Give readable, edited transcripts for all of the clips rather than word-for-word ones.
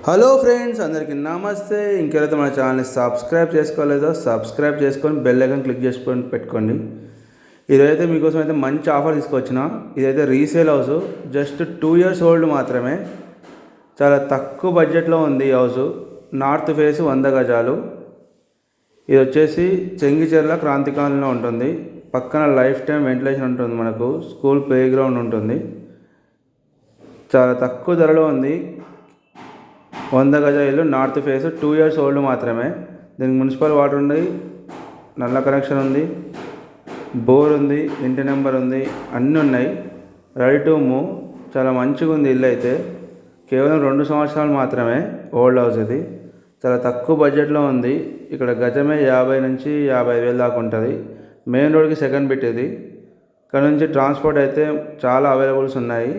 Hello friends, అందరికీ నమస్తే. ఇంకెవరైతే మన ఛానల్ని సబ్స్క్రైబ్ చేసుకోలేదో సబ్స్క్రైబ్ చేసుకొని బెల్ ఐకాన్ క్లిక్ చేసుకొని పెట్టుకోండి. ఇదైతే మీకోసం అయితే మంచి ఆఫర్ తీసుకొచ్చిన. ఇదైతే resale house, just 2 years old మాత్రమే. చాలా తక్కువ బడ్జెట్లో ఉంది ఈ హౌస్. నార్త్ ఫేస్ 100 గజాలు. ఇది వచ్చేసి చెంగిచెర్ల క్రాంతి కాలనీలో ఉంటుంది. పక్కన లైఫ్ టైం వెంటిలేషన్ ఉంటుంది, మనకు స్కూల్ ప్లే గ్రౌండ్ ఉంటుంది. చాలా తక్కువ ధరలో ఉంది. 100 గజ ఇల్లు, నార్త్ ఫేస్, 2 years ఓల్డ్ మాత్రమే. దీనికి మున్సిపల్ వాటర్ ఉంది, నల్ల కనెక్షన్ ఉంది, బోర్ ఉంది, ఇంటి నెంబర్ ఉంది, అన్నీ ఉన్నాయి. Ready to move. చాలా మంచిగా ఉంది ఇల్లు అయితే. కేవలం 2 సంవత్సరాలు మాత్రమే ఓల్డ్ హౌస్ ఇది. చాలా తక్కువ బడ్జెట్లో ఉంది. ఇక్కడ గజమే 50 నుంచి 55 దాకా ఉంటుంది. మెయిన్ రోడ్కి సెకండ్ బిట్ ఇది. ఇక్కడ నుంచి ట్రాన్స్పోర్ట్ అయితే చాలా అవైలబుల్స్ ఉన్నాయి.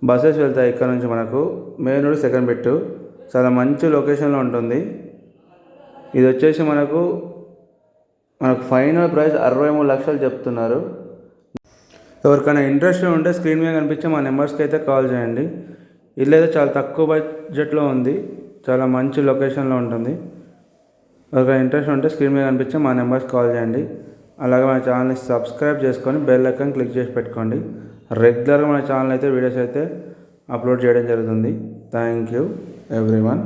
బస్సెస్ వెళ్తాయి ఇక్కడ నుంచి. మనకు మెయిన్ రోడ్ సెకండ్ బిట్. చాలా మంచి లొకేషన్లో ఉంటుంది. ఇది వచ్చేసి మనకు ఫైనల్ ప్రైస్ 63 లక్షలు చెప్తున్నారు. ఎవరికైనా ఇంట్రెస్ట్ ఉంటే స్క్రీన్ మీద కనిపించే మా నెంబర్స్కి అయితే కాల్ చేయండి. ఇల్లు అయితే చాలా తక్కువ బడ్జెట్లో ఉంది, చాలా మంచి లొకేషన్లో ఉంటుంది. ఎవరికైనా ఇంట్రెస్ట్ ఉంటే స్క్రీన్ మీద కనిపించే మా నెంబర్స్కి కాల్ చేయండి. అలాగే మన ఛానల్ని సబ్స్క్రైబ్ చేసుకొని బెల్ ఐకాన్ క్లిక్ చేసి పెట్టుకోండి. రెగ్యులర్గా మన ఛానల్ అయితే వీడియోస్ అయితే అప్లోడ్ చేయడం జరుగుతుంది. Thank you everyone.